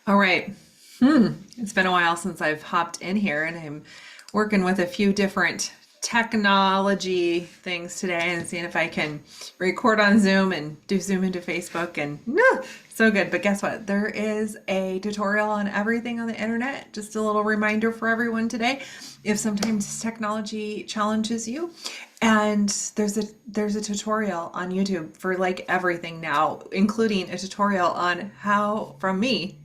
All right. It's been a while since I've hopped in here and I'm working with a few different technology things today and seeing if I can record on Zoom and do Zoom into Facebook and so good. But guess what? There is a tutorial on everything on the internet. Just a little reminder for everyone today. If sometimes technology challenges you, and there's a tutorial on YouTube for like everything now, including a tutorial on how from me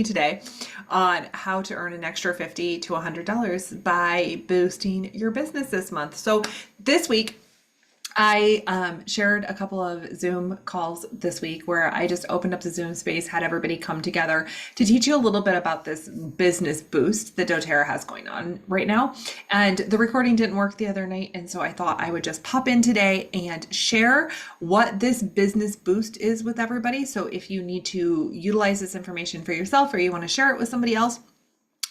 today on how to earn an extra $50 to $100 by boosting your business this month. So this week I shared a couple of Zoom calls this week where I just opened up the Zoom space, had everybody come together to teach you a little bit about this business boost that doTERRA has going on right now. And the recording didn't work the other night, and so I thought I would just pop in today and share what this business boost is with everybody. So if you need to utilize this information for yourself or you want to share it with somebody else,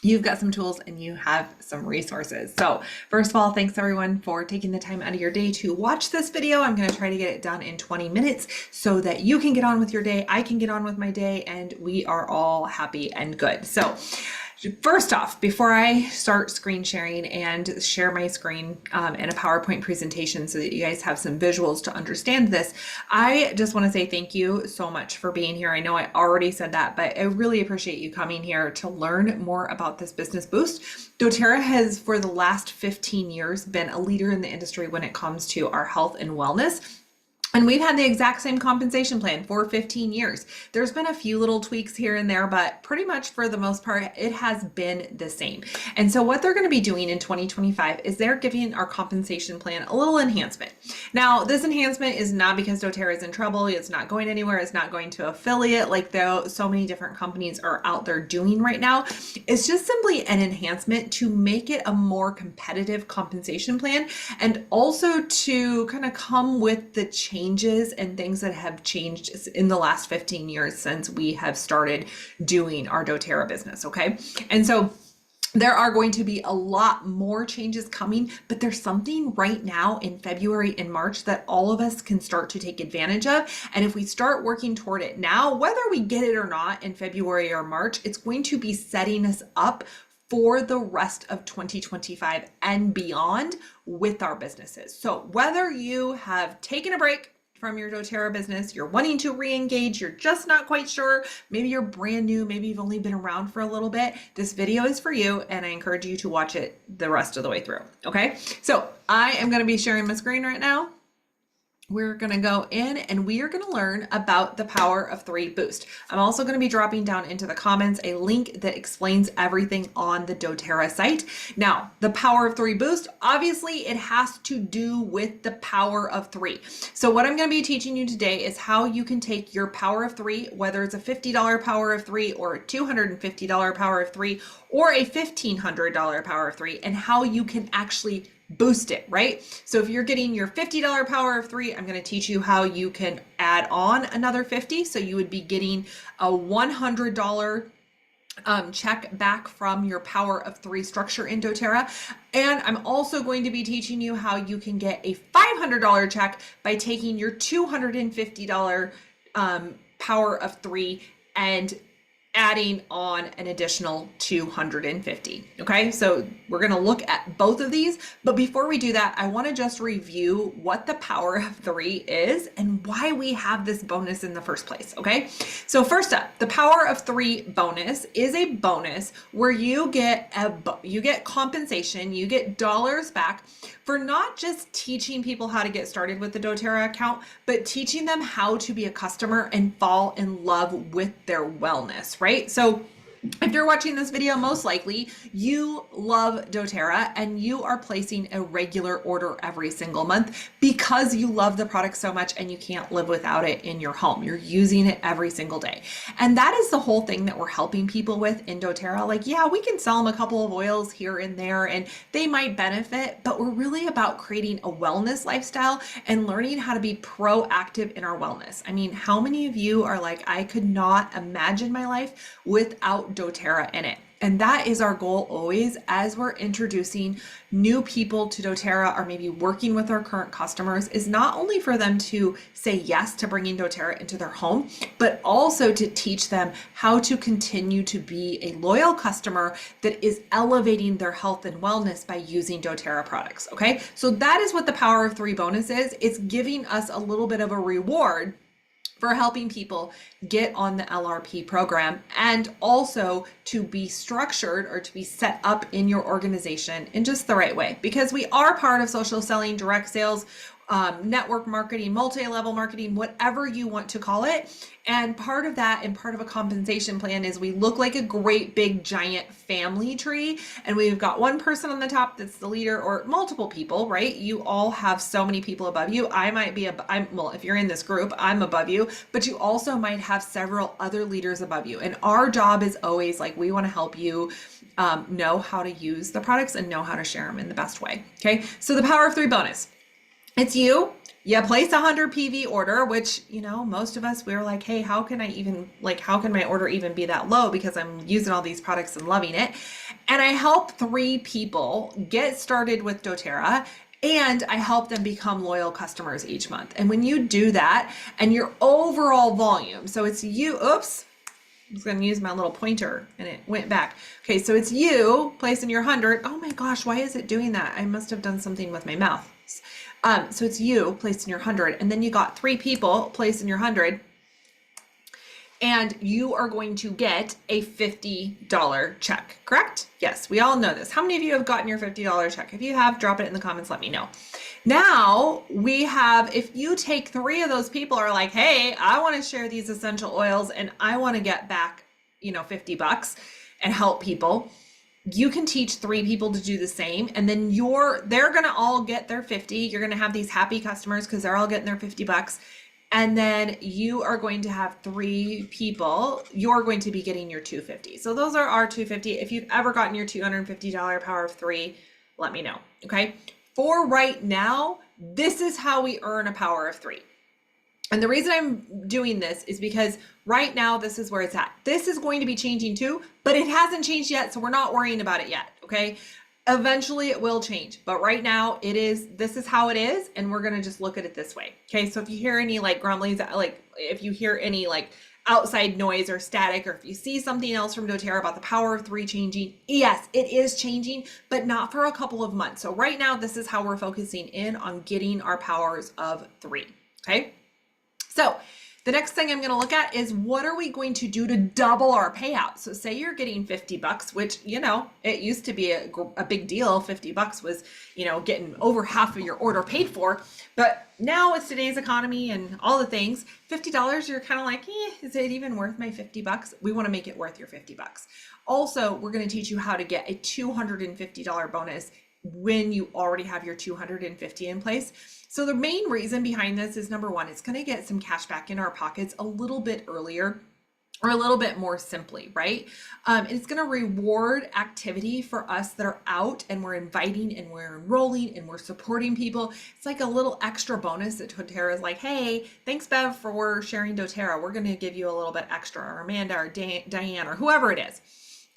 you've got some tools and you have some resources. So first of all, thanks everyone for taking the time out of your day to watch this video. I'm going to try to get it done in 20 minutes so that you can get on with your day, I can get on with my day, and we are all happy and good. So first off, before I start screen sharing and share my screen in a PowerPoint presentation so that you guys have some visuals to understand this, I just want to say thank you so much for being here. I know I already said that, but I really appreciate you coming here to learn more about this business boost. doTERRA has, for the last 15 years, been a leader in the industry when it comes to our health and wellness. And we've had the exact same compensation plan for 15 years. There's been a few little tweaks here and there, but pretty much for the most part, it has been the same. And so what they're going to be doing in 2025 is they're giving our compensation plan a little enhancement. Now, this enhancement is not because doTERRA is in trouble. It's not going anywhere. It's not going to affiliate like so many different companies are out there doing right now. It's just simply an enhancement to make it a more competitive compensation plan and also to kind of come with the changes and things that have changed in the last 15 years since we have started doing our doTERRA business. Okay. And so there are going to be a lot more changes coming, but there's something right now in February and March that all of us can start to take advantage of. And if we start working toward it now, whether we get it or not in February or March, it's going to be setting us up for the rest of 2025 and beyond with our businesses. So whether you have taken a break from your doTERRA business, you're wanting to re-engage, you're just not quite sure, maybe you're brand new, maybe you've only been around for a little bit, this video is for you and I encourage you to watch it the rest of the way through, okay? So I am gonna be sharing my screen right now. We're going to go in and we are going to learn about the Power of 3 boost. I'm also going to be dropping down into the comments a link that explains everything on the doTERRA site. Now, the Power of 3 boost, obviously it has to do with the power of 3. So what I'm going to be teaching you today is how you can take your power of 3, whether it's a $50 power of 3 or a $250 power of 3 or a $1,500 power of 3, and how you can actually boost it, right? So if you're getting your $50 power of 3, I'm going to teach you how you can add on another 50. So you would be getting a $100 check back from your power of 3 structure in doTERRA. And I'm also going to be teaching you how you can get a $500 check by taking your $250 power of 3 and adding on an additional 250. Okay, so we're going to look at both of these, but before we do that, I want to just review what the power of 3 is and why we have this bonus in the first place. Okay, so first up, the power of 3 bonus is a bonus where you get compensation, you get dollars back for not just teaching people how to get started with the doTERRA account, but teaching them how to be a customer and fall in love with their wellness, right? So if you're watching this video, most likely you love doTERRA and you are placing a regular order every single month because you love the product so much and you can't live without it in your home. You're using it every single day. And that is the whole thing that we're helping people with in doTERRA. Like, yeah, we can sell them a couple of oils here and there and they might benefit, but we're really about creating a wellness lifestyle and learning how to be proactive in our wellness. I mean, how many of you are like, I could not imagine my life without doTERRA in it? And that is our goal always as we're introducing new people to doTERRA or maybe working with our current customers, is not only for them to say yes to bringing doTERRA into their home, but also to teach them how to continue to be a loyal customer that is elevating their health and wellness by using doTERRA products. Okay, so that is what the Power of 3 bonus is. It's giving us a little bit of a reward for helping people get on the LRP program, and also to be structured or to be set up in your organization in just the right way, because we are part of social selling, direct sales, network marketing, multi-level marketing, whatever you want to call it. And part of that and part of a compensation plan is we look like a great big giant family tree, and we've got one person on the top that's the leader, or multiple people, right? You all have so many people above you. I might be, well, if you're in this group, I'm above you, but you also might have several other leaders above you. And our job is always like, we want to help you know how to use the products and know how to share them in the best way. Okay, so the Power of 3 bonus. It's you place a 100 PV order, which, most of us, we're like, hey, how can my order even be that low? Because I'm using all these products and loving it. And I help 3 people get started with doTERRA, and I help them become loyal customers each month. And when you do that, and your overall volume, so it's you, oops, I was going to use my little pointer and it went back. Okay, so it's you placing your 100. Oh my gosh, why is it doing that? I must have done something with my mouth. So it's you placing your 100, and then you got 3 people placing your 100, and you are going to get a $50 check, correct? Yes, we all know this. How many of you have gotten your $50 check? If you have, drop it in the comments, let me know. Now we have, if you take 3 of those people are like, hey, I want to share these essential oils and I want to get back, $50 and help people. You can teach 3 people to do the same, and then they're going to all get their 50. You're going to have these happy customers because they're all getting their $50. And then you are going to have 3 people, you're going to be getting your $250. So those are our $250. If you've ever gotten your $250 Power of 3, let me know. Okay. For right now, this is how we earn a Power of 3. And the reason I'm doing this is because right now, this is where it's at. This is going to be changing too, but it hasn't changed yet, so we're not worrying about it yet, okay? Eventually it will change, but right now this is how it is, and we're gonna just look at it this way, okay? So if you hear any grumblings, if you hear any outside noise or static, or if you see something else from doTERRA about the Power of 3 changing, yes, it is changing, but not for a couple of months. So right now, this is how we're focusing in on getting our powers of 3, okay? So the next thing I'm going to look at is, what are we going to do to double our payout? So say you're getting $50, which, it used to be a big deal. $50 was, getting over half of your order paid for. But now with today's economy and all the things, $50, you're kind of like, is it even worth my $50? We want to make it worth your $50. Also, we're going to teach you how to get a $250 bonus when you already have your 250 in place. So the main reason behind this is, number one, it's going to get some cash back in our pockets a little bit earlier, or a little bit more simply, right? It's going to reward activity for us that are out and we're inviting and we're enrolling and we're supporting people. It's like a little extra bonus that doTERRA is like, hey, thanks Bev for sharing doTERRA. We're going to give you a little bit extra, or Amanda or Diane or whoever it is.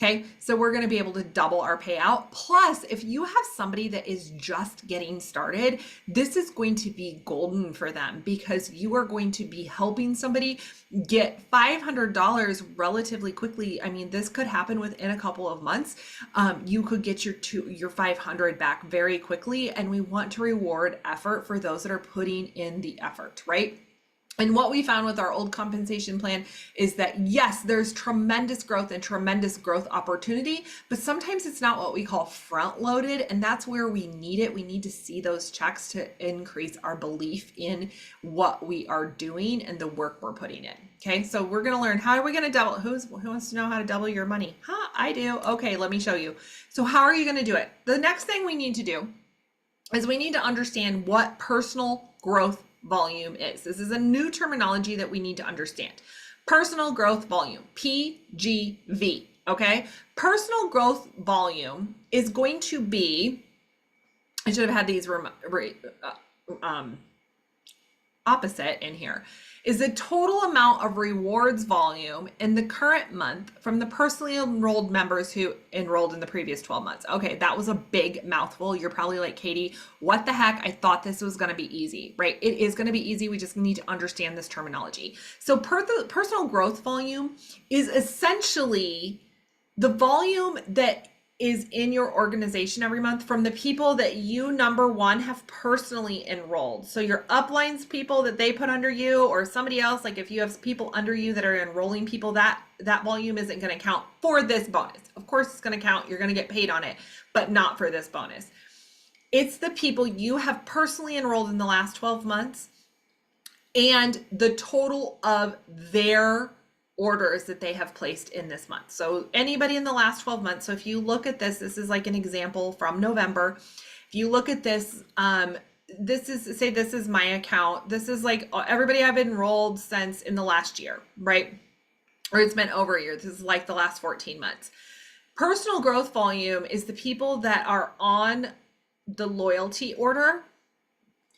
Okay, so we're going to be able to double our payout. Plus, if you have somebody that is just getting started, this is going to be golden for them, because you are going to be helping somebody get $500 relatively quickly. I mean, this could happen within a couple of months. You could get your 500 back very quickly, and we want to reward effort for those that are putting in the effort, right? And what we found with our old compensation plan is that, yes, there's tremendous growth and tremendous growth opportunity, but sometimes it's not what we call front loaded. And that's where we need it. We need to see those checks to increase our belief in what we are doing and the work we're putting in. Okay, so we're going to learn, how are we going to double? Who wants to know how to double your money? I do. Okay, let me show you. So how are you going to do it? The next thing we need to do is we need to understand what personal growth volume is. This is a new terminology that we need to understand. Personal growth volume, PGV, okay? Personal growth volume is going to be, I should have had these opposite in here, is the total amount of rewards volume in the current month from the personally enrolled members who enrolled in the previous 12 months. Okay, that was a big mouthful. You're probably like, Katie, what the heck? I thought this was going to be easy, right? It is going to be easy. We just need to understand this terminology. So personal growth volume is essentially the volume that is in your organization every month from the people that you, number one, have personally enrolled. So your uplines people that they put under you, or somebody else, like if you have people under you that are enrolling people, that volume isn't going to count for this bonus. Of course it's going to count. You're going to get paid on it, but not for this bonus. It's the people you have personally enrolled in the last 12 months and the total of their orders that they have placed in this month. So anybody in the last 12 months. So if you look at this, this is like an example from November. If you look at this, this is my account. This is like everybody I've enrolled since in the last year, right? Or it's been over a year. This is like the last 14 months. Personal growth volume is the people that are on the loyalty order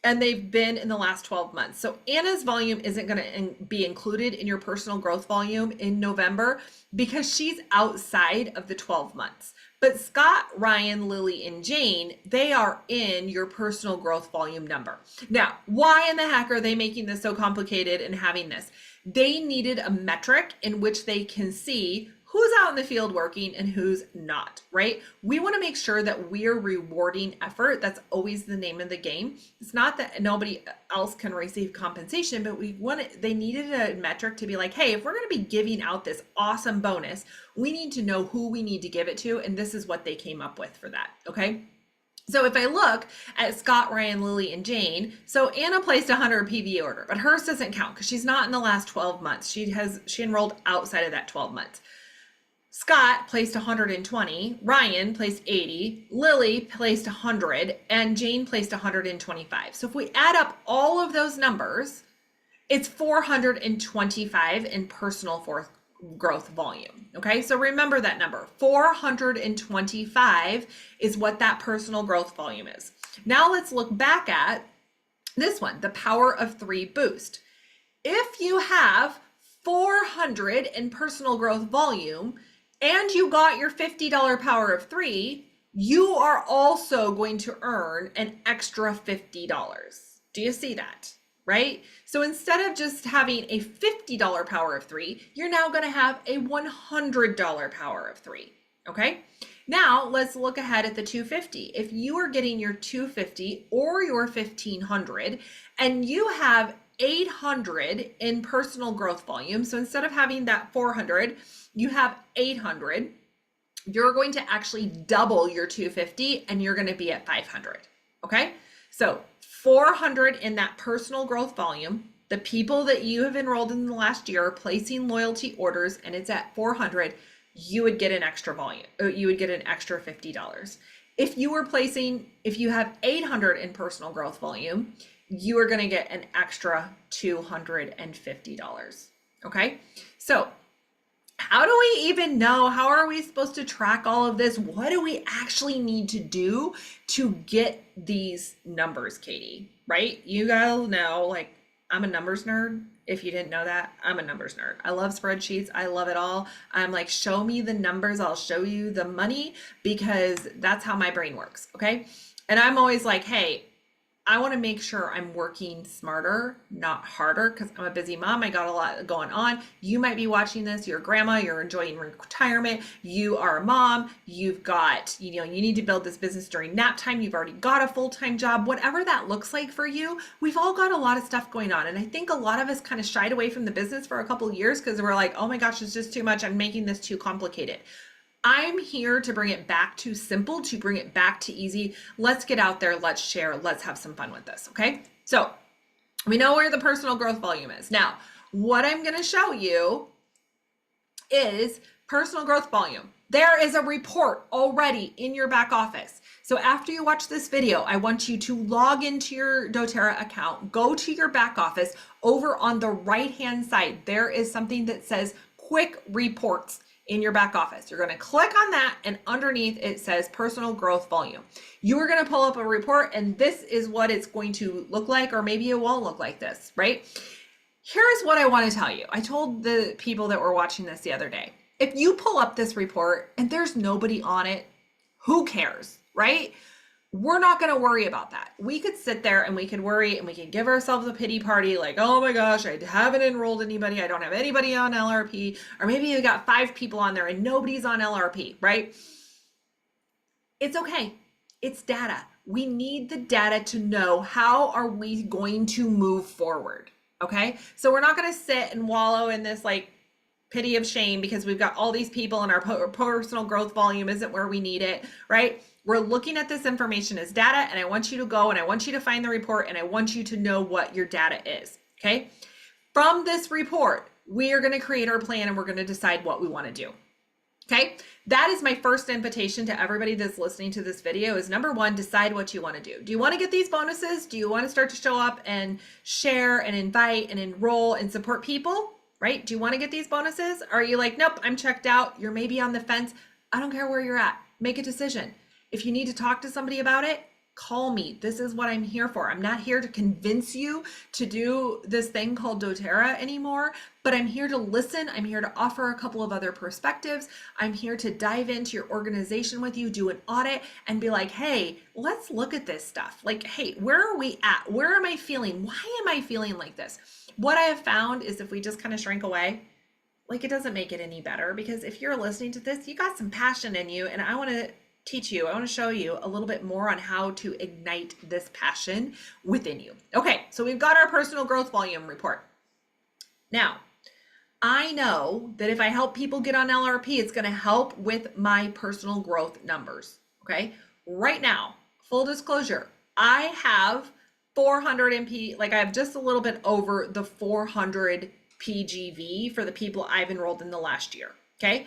and they've been in the last 12 months. So Anna's volume isn't going to be included in your personal growth volume in November because she's outside of the 12 months. But Scott, Ryan, Lily, and Jane, they are in your personal growth volume number. Now, why in the heck are they making this so complicated and having this? They needed a metric in which they can see who's out in the field working and who's not, right? We want to make sure that we're rewarding effort. That's always the name of the game. It's not that nobody else can receive compensation, but they needed a metric to be like, hey, if we're going to be giving out this awesome bonus, we need to know who we need to give it to. And this is what they came up with for that, okay? So if I look at Scott, Ryan, Lily, and Jane, so Anna placed a 100 PV order, but hers doesn't count because she's not in the last 12 months. She enrolled outside of that 12 months. Scott placed 120, Ryan placed 80, Lily placed 100, and Jane placed 125. So if we add up all of those numbers, it's 425 in personal growth volume. Okay, so remember that number. 425 is what that personal growth volume is. Now let's look back at this one, the Power of 3 boost. If you have 400 in personal growth volume, and you got your $50 Power of 3, you are also going to earn an extra $50. Do you see that? Right? So instead of just having a $50 Power of 3, you're now going to have a $100 Power of 3. Okay? Now let's look ahead at the 250. If you are getting your 250 or your 1500 and you have 800 in personal growth volume, so instead of having that 400, you have 800, you're going to actually double your 250 and you're going to be at 500. Okay. So 400 in that personal growth volume, the people that you have enrolled in the last year are placing loyalty orders and it's at 400, you would get an extra volume. You would get an extra $50. If you have 800 in personal growth volume, you are going to get an extra $250. Okay. So how do we even know? How are we supposed to track all of this? What do we actually need to do to get these numbers, Katie? Right? You gotta know, like, I'm a numbers nerd. If you didn't know that, I'm a numbers nerd. I love spreadsheets. I love it all. I'm like, show me the numbers. I'll show you the money because that's how my brain works. Okay. And I'm always like, hey, I want to make sure I'm working smarter, not harder, because I'm a busy mom. I got a lot going on. You might be watching this. You're a grandma. You're enjoying retirement. You are a mom. You've got, you need to build this business during nap time. You've already got a full-time job. Whatever that looks like for you, we've all got a lot of stuff going on. And I think a lot of us kind of shied away from the business for a couple of years because we're like, oh my gosh, it's just too much. I'm making this too complicated. I'm here to bring it back to simple, to bring it back to easy. Let's get out there. Let's share. Let's have some fun with this. Okay. So we know where the personal growth volume is. Now, what I'm going to show you is personal growth volume. There is a report already in your back office. So after you watch this video, I want you to log into your doTERRA account, go to your back office. Over on the right-hand side, there is something that says quick reports. in your back office. You're going to click on that, and underneath it says personal growth volume. You are going to pull up a report, and this is what it's going to look like, or maybe it won't look like this, right? Here's what I want to tell you. I told the people that were watching this the other day, if you pull up this report and there's nobody on it, who cares, right? We're not going to worry about that. We could sit there and we could worry and we can give ourselves a pity party like, oh my gosh, I haven't enrolled anybody. I don't have anybody on LRP. Or maybe you got 5 people on there and nobody's on LRP, right? It's okay. It's data. We need the data to know how are we going to move forward. Okay. So we're not going to sit and wallow in this like pity of shame because we've got all these people and our personal growth volume isn't where we need it, right? We're looking at this information as data, and I want you to go and I want you to find the report and I want you to know what your data is. Okay. From this report, we are going to create our plan and we're going to decide what we want to do. Okay. That is my first invitation to everybody that's listening to this video is number 1, decide what you want to do. Do you want to get these bonuses? Do you want to start to show up and share and invite and enroll and support people, right? Do you want to get these bonuses? Are you like, nope, I'm checked out. You're maybe on the fence. I don't care where you're at. Make a decision. If you need to talk to somebody about it, call me. This is what I'm here for. I'm not here to convince you to do this thing called doTERRA anymore, but I'm here to listen. I'm here to offer a couple of other perspectives. I'm here to dive into your organization with you, do an audit and be like, hey, let's look at this stuff. Like, hey, where are we at? Where am I feeling? Why am I feeling like this? What I have found is if we just kind of shrink away, like it doesn't make it any better, because if you're listening to this, you got some passion in you, and I want to teach you, I want to show you a little bit more on how to ignite this passion within you. Okay, so we've got our personal growth volume report. Now, I know that if I help people get on LRP, it's going to help with my personal growth numbers. Okay, right now, full disclosure, I have 400 MP, like I have just a little bit over the 400 PGV for the people I've enrolled in the last year. Okay,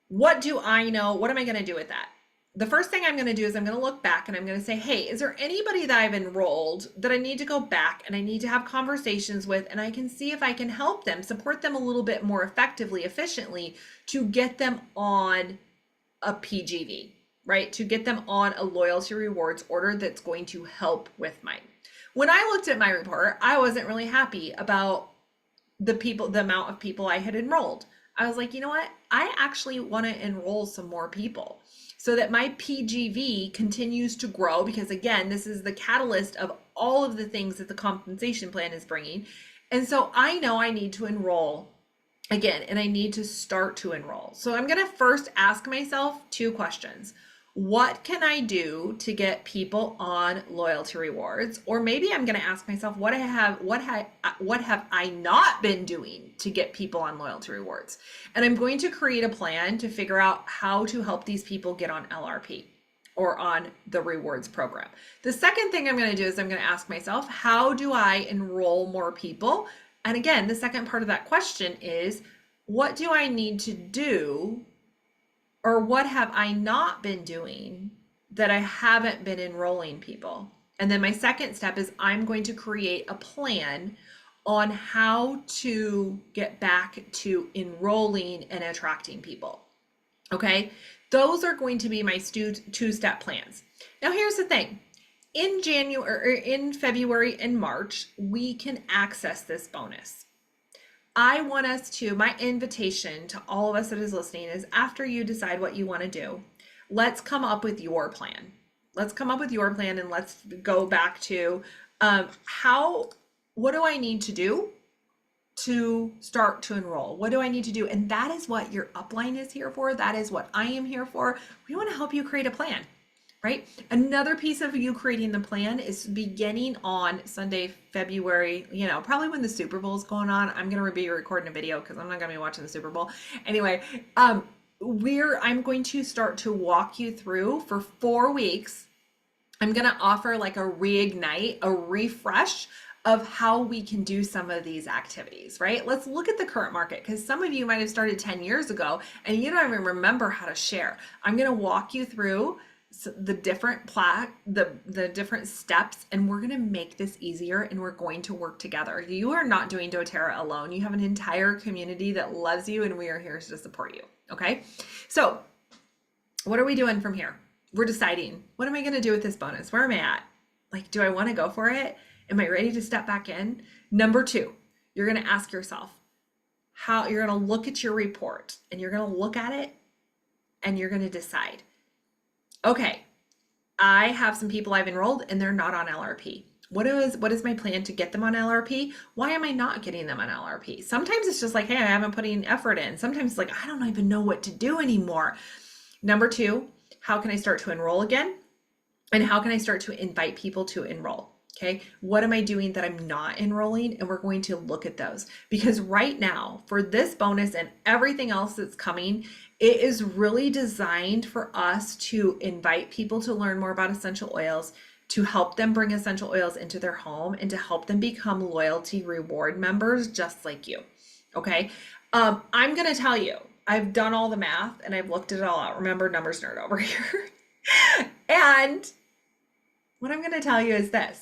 what do I know? What am I going to do with that? The first thing I'm going to do is I'm going to look back and I'm going to say, hey, is there anybody that I've enrolled that I need to go back and I need to have conversations with, and I can see if I can help them, support them a little bit more effectively, efficiently to get them on a PGV, right? To get them on a loyalty rewards order that's going to help with mine. When I looked at my report, I wasn't really happy about the amount of people I had enrolled. I was like, you know what? I actually want to enroll some more people so that my PGV continues to grow, because again, this is the catalyst of all of the things that the compensation plan is bringing. And so I know I need to enroll again, and I need to start to enroll. So I'm going to first ask myself 2 questions. What can I do to get people on loyalty rewards? Or maybe I'm going to ask myself, what have I not been doing to get people on loyalty rewards? And I'm going to create a plan to figure out how to help these people get on LRP or on the rewards program. The second thing I'm going to do is I'm going to ask myself, how do I enroll more people? And again, the second part of that question is, what do I need to do, or what have I not been doing that I haven't been enrolling people? And then my second step is I'm going to create a plan on how to get back to enrolling and attracting people. Okay, those are going to be my 2-step plans. Now, here's the thing. In February and March, we can access this bonus. I want us to, my invitation to all of us that is listening is, after you decide what you want to do, let's come up with your plan. Let's come up with your plan, and let's go back to what do I need to do to start to enroll? What do I need to do? And that is what your upline is here for. That is what I am here for. We want to help you create a plan, right? Another piece of you creating the plan is beginning on Sunday, February, probably when the Super Bowl is going on. I'm going to be recording a video because I'm not going to be watching the Super Bowl. Anyway, I'm going to start to walk you through for 4 weeks. I'm going to offer like a reignite, a refresh of how we can do some of these activities, right? Let's look at the current market, because some of you might have started 10 years ago and you don't even remember how to share. I'm going to walk you through the different the different steps, and we're going to make this easier, and we're going to work together. You are not doing doTERRA alone. You have an entire community that loves you, and we are here to support you. Okay. So what are we doing from here? We're deciding, what am I going to do with this bonus? Where am I at? Like, do I want to go for it? Am I ready to step back in? Number two, you're going to ask yourself how you're going to look at your report, and you're going to look at it, and you're going to decide, okay, I have some people I've enrolled and they're not on LRP. What is my plan to get them on LRP? Why am I not getting them on LRP? Sometimes it's just like, hey, I haven't put any effort in. Sometimes it's like, I don't even know what to do anymore. Number two, how can I start to enroll again? And how can I start to invite people to enroll? Okay, what am I doing that I'm not enrolling? And we're going to look at those, because right now for this bonus and everything else that's coming, it is really designed for us to invite people to learn more about essential oils, to help them bring essential oils into their home, and to help them become loyalty reward members just like you. Okay, I'm going to tell you, I've done all the math and I've looked it all out. Remember, numbers nerd over here. And what I'm going to tell you is this.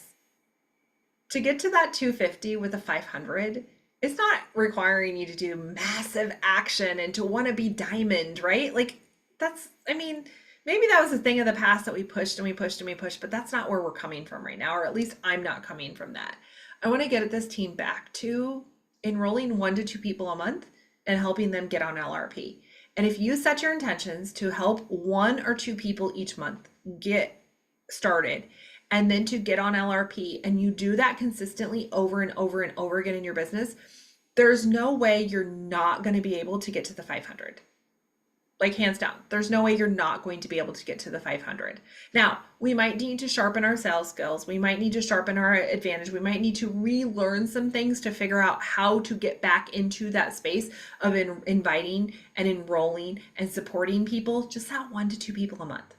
To get to that 250 with a 500, it's not requiring you to do massive action and to want to be diamond, right? Like that's, I mean, maybe that was a thing of the past that we pushed and we pushed and we pushed, but that's not where we're coming from right now, or at least I'm not coming from that. I want to get this team back to enrolling 1 to 2 people a month and helping them get on LRP. And if you set your intentions to help 1 or 2 people each month get started, and then to get on LRP, and you do that consistently over and over and over again in your business, there's no way you're not going to be able to get to the 500. Like hands down, there's no way you're not going to be able to get to the 500. Now, we might need to sharpen our sales skills. We might need to sharpen our advantage. We might need to relearn some things to figure out how to get back into that space of inviting and enrolling and supporting people, just that 1 to 2 people a month.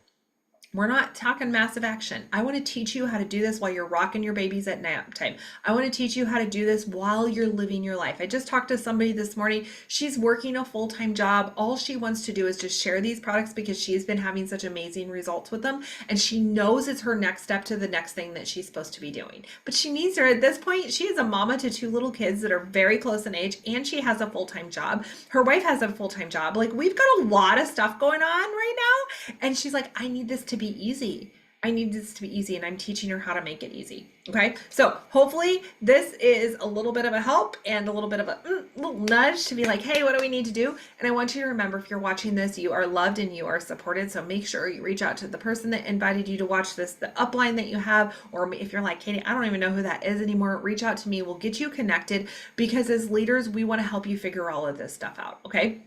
We're not talking massive action. I want to teach you how to do this while you're rocking your babies at nap time. I want to teach you how to do this while you're living your life. I just talked to somebody this morning. She's working a full-time job. All she wants to do is just share these products because she's been having such amazing results with them. And she knows it's her next step to the next thing that she's supposed to be doing. But she needs her at this point. She is a mama to 2 little kids that are very close in age, and she has a full-time job. Her wife has a full-time job. Like, we've got a lot of stuff going on right now. And she's like, I need this to be easy. I need this to be easy, and I'm teaching her how to make it easy. Okay. So hopefully this is a little bit of a help and a little bit of a little nudge to be like, hey, what do we need to do? And I want you to remember, if you're watching this, you are loved and you are supported. So make sure you reach out to the person that invited you to watch this, the upline that you have, or if you're like, Katie, I don't even know who that is anymore, reach out to me. We'll get you connected, because as leaders, we want to help you figure all of this stuff out. Okay.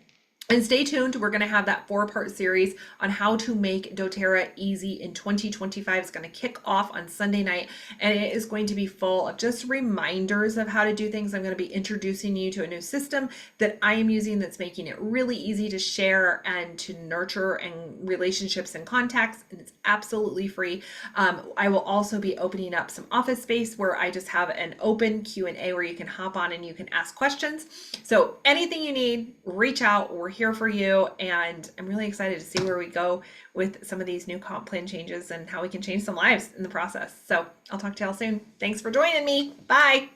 And stay tuned. We're going to have that 4-part series on how to make doTERRA easy in 2025. It's going to kick off on Sunday night, and it is going to be full of just reminders of how to do things. I'm going to be introducing you to a new system that I am using that's making it really easy to share and to nurture and relationships and contacts, and it's absolutely free. I will also be opening up some office space where I just have an open Q&A where you can hop on and you can ask questions. So anything you need, reach out. We're here for you, and I'm really excited to see where we go with some of these new comp plan changes and how we can change some lives in the process. So I'll talk to y'all soon. Thanks for joining me. Bye.